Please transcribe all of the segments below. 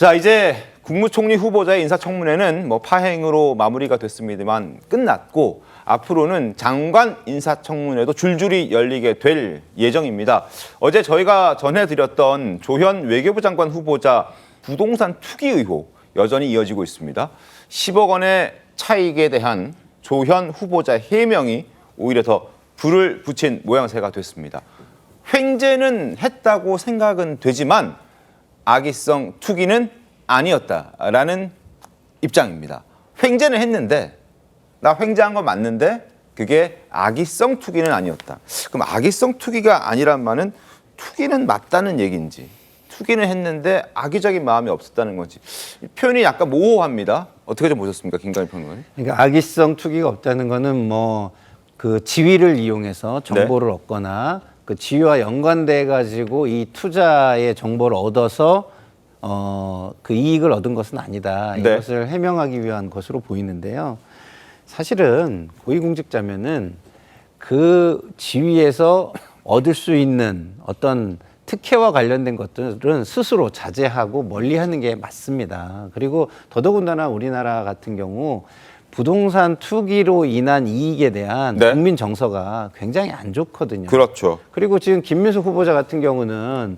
자, 이제 국무총리 후보자의 인사청문회는 파행으로 마무리가 됐습니다만 끝났고 앞으로는 장관 인사청문회도 줄줄이 열리게 될 예정입니다. 어제 저희가 전해드렸던 조현 외교부 장관 후보자 부동산 투기 의혹 여전히 이어지고 있습니다. 10억 원의 차익에 대한 조현 후보자의 해명이 오히려 더 불을 붙인 모양새가 됐습니다. 횡재는 했다고 생각은 되지만 악의성 투기는 아니었다라는 입장입니다. 횡재는 했는데 나 횡재한 건 맞는데 그게 악의성 투기는 아니었다. 그럼 악의성 투기가 아니란 말은 투기는 맞다는 얘기인지 투기는 했는데 악의적인 마음이 없었다는 건지 표현이 약간 모호합니다. 어떻게 좀 보셨습니까, 김관일 평론가님? 그러니까 악의성 투기가 없다는 거는 그 지위를 이용해서 정보를 네. 얻거나 그 지위와 연관돼 가지고 이 투자의 정보를 얻어서 그 이익을 얻은 것은 아니다. 네. 이것을 해명하기 위한 것으로 보이는데요. 사실은 고위공직자면은 그 지위에서 얻을 수 있는 어떤 특혜와 관련된 것들은 스스로 자제하고 멀리하는 게 맞습니다. 그리고 더더군다나 우리나라 같은 경우 부동산 투기로 인한 이익에 대한 네. 국민 정서가 굉장히 안 좋거든요. 그렇죠. 그리고 지금 김민수 후보자 같은 경우는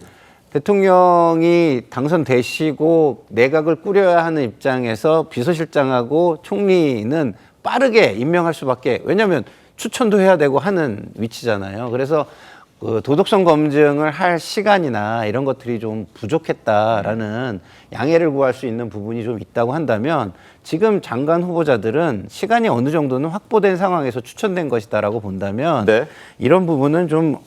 대통령이 당선되시고 내각을 꾸려야 하는 입장에서 비서실장하고 총리는 빠르게 임명할 수밖에, 왜냐하면 추천도 해야 되고 하는 위치잖아요. 그래서 그 도덕성 검증을 할 시간이나 이런 것들이 좀 부족했다라는 양해를 구할 수 있는 부분이 좀 있다고 한다면 지금 장관 후보자들은 시간이 어느 정도는 확보된 상황에서 추천된 것이다라고 본다면 네. 이런 부분은 좀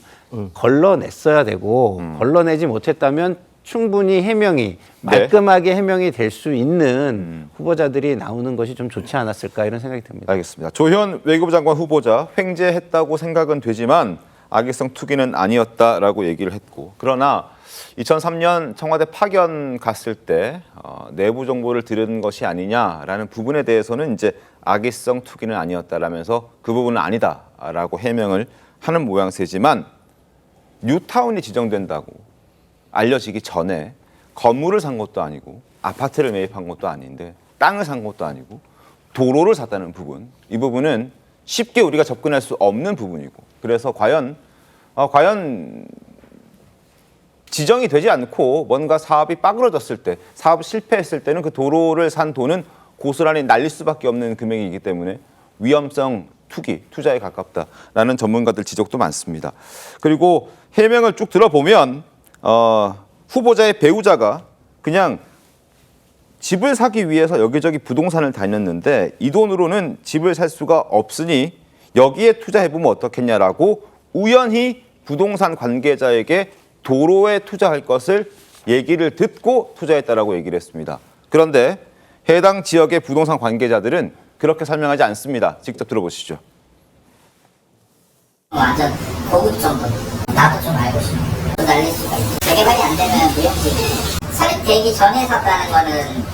걸러냈어야 되고 걸러내지 못했다면 충분히 해명이 말끔하게 해명이 될 수 있는 후보자들이 나오는 것이 좀 좋지 않았을까 이런 생각이 듭니다. 알겠습니다. 조현 외교부 장관 후보자 횡재했다고 생각은 되지만 악의성 투기는 아니었다라고 얘기를 했고, 그러나 2003년 청와대 파견 갔을 때 내부 정보를 들은 것이 아니냐라는 부분에 대해서는 이제 악의성 투기는 아니었다라면서 그 부분은 아니다라고 해명을 하는 모양새지만 뉴타운이 지정된다고 알려지기 전에 건물을 산 것도 아니고 아파트를 매입한 것도 아닌데 땅을 산 것도 아니고 도로를 샀다는 부분, 이 부분은 쉽게 우리가 접근할 수 없는 부분이고, 그래서 과연 지정이 되지 않고 뭔가 사업이 빠그러졌을 때, 사업 실패했을 때는 그 도로를 산 돈은 고스란히 날릴 수밖에 없는 금액이기 때문에 위험성 투기, 투자에 가깝다라는 전문가들 지적도 많습니다. 그리고 해명을 쭉 들어보면 후보자의 배우자가 그냥 집을 사기 위해서 여기저기 부동산을 다녔는데 이 돈으로는 집을 살 수가 없으니 여기에 투자해보면 어떻겠냐라고 우연히 부동산 관계자에게 도로에 투자할 것을 얘기를 듣고 투자했다라고 얘기를 했습니다. 그런데 해당 지역의 부동산 관계자들은 그렇게 설명하지 않습니다. 직접 들어보시죠. 완전 고급 정보. 나도 좀 알고 싶어. 또 날릴 수가 있어. 재개발이 안 되면 무용지기. 설립되기 전에 샀다는 거는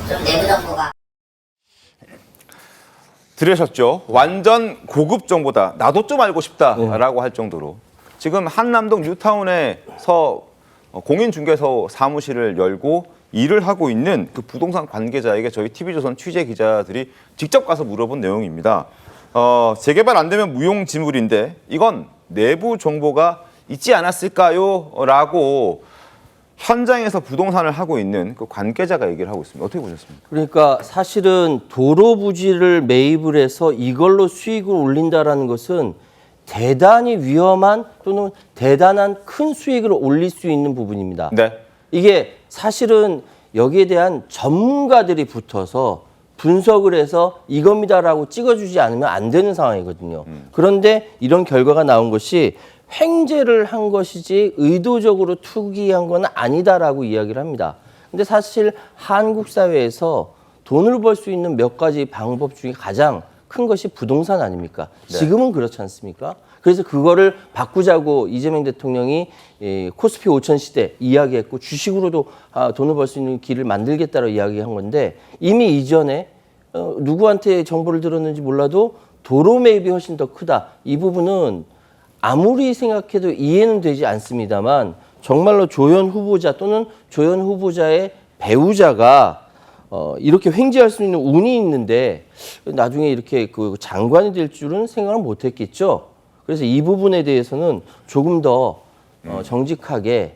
좀 내부 정보가. 들으셨죠? 완전 고급 정보다. 나도 좀 알고 싶다라고 할 정도로. 지금 한남동 뉴타운에서 공인중개소 사무실을 열고 일을 하고 있는 그 부동산 관계자에게 저희 TV조선 취재 기자들이 직접 가서 물어본 내용입니다. 재개발 안 되면 무용지물인데 이건 내부 정보가 있지 않았을까요? 라고 현장에서 부동산을 하고 있는 그 관계자가 얘기를 하고 있습니다. 어떻게 보셨습니까? 그러니까 사실은 도로 부지를 매입을 해서 이걸로 수익을 올린다라는 것은 대단히 위험한 또는 대단한 큰 수익을 올릴 수 있는 부분입니다. 네. 이게 사실은 여기에 대한 전문가들이 붙어서 분석을 해서 이겁니다라고 찍어주지 않으면 안 되는 상황이거든요. 그런데 이런 결과가 나온 것이 횡재를 한 것이지 의도적으로 투기한 건 아니다라고 이야기를 합니다. 근데 사실 한국 사회에서 돈을 벌 수 있는 몇 가지 방법 중에 가장 큰 것이 부동산 아닙니까? 네. 지금은 그렇지 않습니까? 그래서 그거를 바꾸자고 이재명 대통령이 코스피 5천 시대 이야기했고 주식으로도 돈을 벌 수 있는 길을 만들겠다고 이야기한 건데 이미 이전에 누구한테 정보를 들었는지 몰라도 도로 매입이 훨씬 더 크다. 이 부분은 아무리 생각해도 이해는 되지 않습니다만 정말로 조현 후보자 또는 조현 후보자의 배우자가 이렇게 횡재할 수 있는 운이 있는데 나중에 이렇게 그 장관이 될 줄은 생각을 못했겠죠. 그래서 이 부분에 대해서는 조금 더 정직하게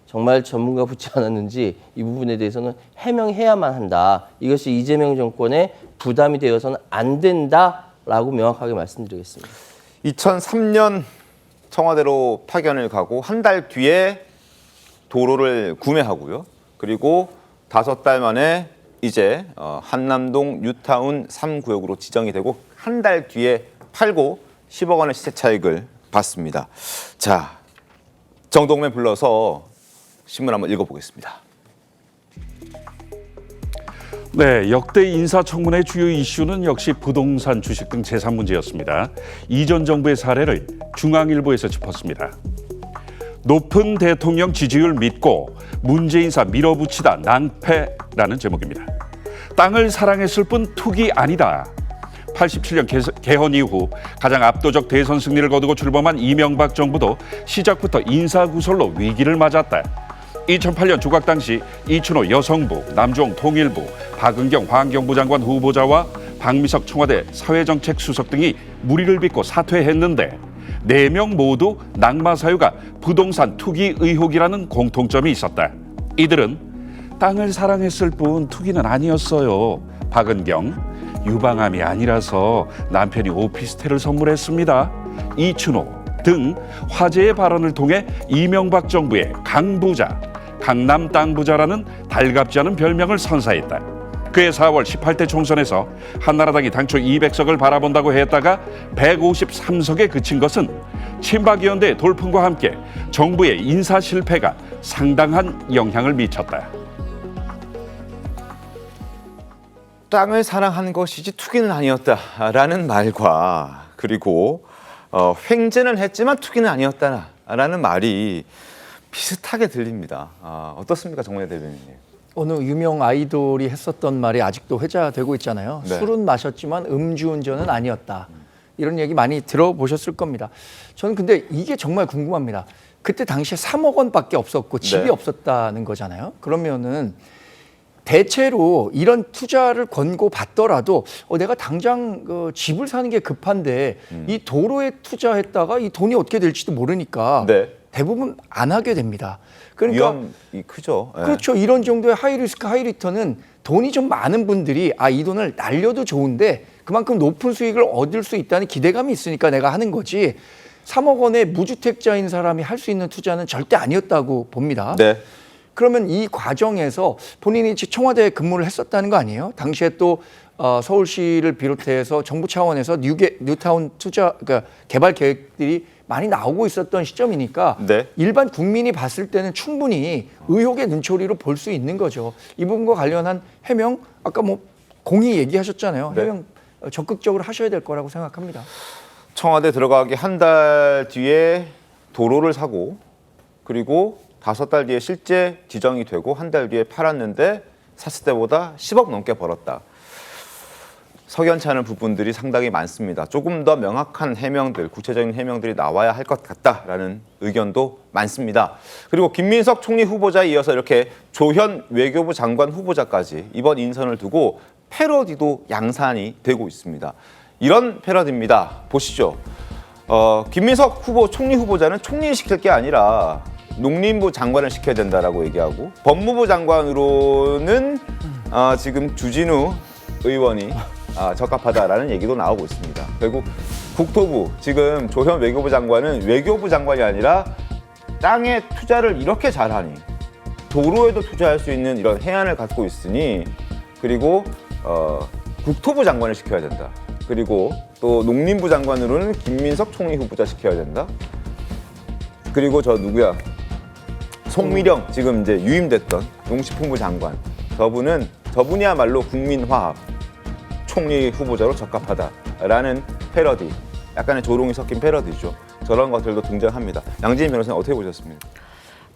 정말 전문가 붙지 않았는지 이 부분에 대해서는 해명해야만 한다. 이것이 이재명 정권의 부담이 되어서는 안 된다라고 명확하게 말씀드리겠습니다. 2003년 청와대로 파견을 가고 한 달 뒤에 도로를 구매하고요. 그리고 5달 만에 이제 한남동 뉴타운 3구역으로 지정이 되고 한 달 뒤에 팔고 10억 원의 시세 차익을 받습니다. 자, 정동면 불러서 신문 한번 읽어보겠습니다. 네, 역대 인사청문회 주요 이슈는 역시 부동산, 주식 등 재산 문제였습니다. 이전 정부의 사례를 중앙일보에서 짚었습니다. 높은 대통령 지지율 믿고 문재 인사 밀어붙이다 낭패라는 제목입니다. 땅을 사랑했을 뿐 투기 아니다. 87년 개헌 이후 가장 압도적 대선 승리를 거두고 출범한 이명박 정부도 시작부터 인사구설로 위기를 맞았다. 2008년 조각 당시 이춘호 여성부, 남종 통일부, 박은경 환경부 장관 후보자와 박미석 청와대 사회정책 수석 등이 물의를 빚고 사퇴했는데 4명 모두 낙마 사유가 부동산 투기 의혹이라는 공통점이 있었다. 이들은 땅을 사랑했을 뿐 투기는 아니었어요. 박은경, 유방암이 아니라서 남편이 오피스텔을 선물했습니다. 이춘호 등 화제의 발언을 통해 이명박 정부의 강부자, 강남 땅 부자라는 달갑지 않은 별명을 선사했다. 그해 4월 18대 총선에서 한나라당이 당초 200석을 바라본다고 했다가 153석에 그친 것은 친박위원대의 돌풍과 함께 정부의 인사 실패가 상당한 영향을 미쳤다. 땅을 사랑한 것이지 투기는 아니었다라는 말과 그리고 횡재는 했지만 투기는 아니었다라는 말이 비슷하게 들립니다. 어떻습니까, 정원혜 대변인님? 어느 유명 아이돌이 했었던 말이 아직도 회자되고 있잖아요. 네. 술은 마셨지만 음주운전은 아니었다. 이런 얘기 많이 들어보셨을 겁니다. 저는 근데 이게 정말 궁금합니다. 그때 당시에 3억 원밖에 없었고 집이 네. 없었다는 거잖아요. 그러면은 대체로 이런 투자를 권고받더라도 내가 당장 집을 사는 게 급한데 이 도로에 투자했다가 이 돈이 어떻게 될지도 모르니까 네. 대부분 안 하게 됩니다. 그러니까 위험이 크죠. 네. 그렇죠. 이런 정도의 하이리스크 하이리턴은 돈이 좀 많은 분들이 이 돈을 날려도 좋은데 그만큼 높은 수익을 얻을 수 있다는 기대감이 있으니까 내가 하는 거지 3억 원의 무주택자인 사람이 할 수 있는 투자는 절대 아니었다고 봅니다. 네. 그러면 이 과정에서 본인이 청와대에 근무를 했었다는 거 아니에요? 당시에 또 서울시를 비롯해서 정부 차원에서 뉴타운 투자 그러니까 개발 계획들이 많이 나오고 있었던 시점이니까 네. 일반 국민이 봤을 때는 충분히 의혹의 눈초리로 볼 수 있는 거죠. 이 부분과 관련한 해명 아까 뭐 공히 얘기하셨잖아요. 네. 해명 적극적으로 하셔야 될 거라고 생각합니다. 청와대 들어가기 한 달 뒤에 도로를 사고 그리고 5달 뒤에 실제 지정이 되고 한 달 뒤에 팔았는데 샀을 때보다 10억 넘게 벌었다. 석연치 않은 부분들이 상당히 많습니다. 조금 더 명확한 해명들, 구체적인 해명들이 나와야 할 것 같다라는 의견도 많습니다. 그리고 김민석 총리 후보자에 이어서 이렇게 조현 외교부 장관 후보자까지 이번 인선을 두고 패러디도 양산이 되고 있습니다. 이런 패러디입니다. 보시죠. 김민석 총리 후보자는 총리를 시킬 게 아니라 농림부 장관을 시켜야 된다라고 얘기하고 법무부 장관으로는 지금 주진우 의원이 적합하다라는 얘기도 나오고 있습니다. 결국 국토부, 지금 조현 외교부 장관은 외교부 장관이 아니라 땅에 투자를 이렇게 잘하니 도로에도 투자할 수 있는 이런 해안을 갖고 있으니 그리고 국토부 장관을 시켜야 된다. 그리고 또 농림부 장관으로는 김민석 총리 후보자 시켜야 된다. 그리고 송미령 지금 이제 유임됐던 농식품부 장관 저분이야말로 국민화합 총리 후보자로 적합하다라는 패러디, 약간의 조롱이 섞인 패러디죠. 저런 것들도 등장합니다. 양지인 변호사님 어떻게 보셨습니까?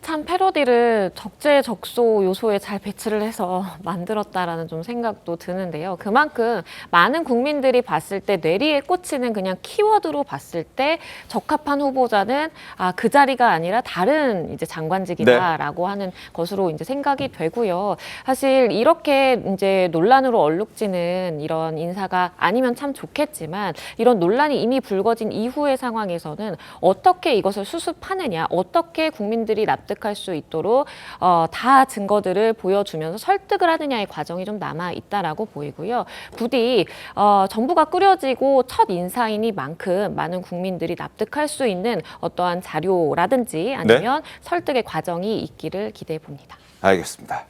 참 패러디를 적재적소 요소에 잘 배치를 해서 만들었다라는 좀 생각도 드는데요. 그만큼 많은 국민들이 봤을 때 뇌리에 꽂히는 그냥 키워드로 봤을 때 적합한 후보자는 그 자리가 아니라 다른 이제 장관직이다라고 하는 것으로 이제 생각이 되고요. 사실 이렇게 이제 논란으로 얼룩지는 이런 인사가 아니면 참 좋겠지만 이런 논란이 이미 불거진 이후의 상황에서는 어떻게 이것을 수습하느냐, 어떻게 국민들이 납득할 수 있도록 다 증거들을 보여주면서 설득을 하느냐의 과정이 좀 남아 있다라고 보이고요. 부디 정부가 꾸려지고 첫 인사이니만큼 많은 국민들이 납득할 수 있는 어떠한 자료라든지 아니면 설득의 과정이 있기를 기대해 봅니다. 알겠습니다.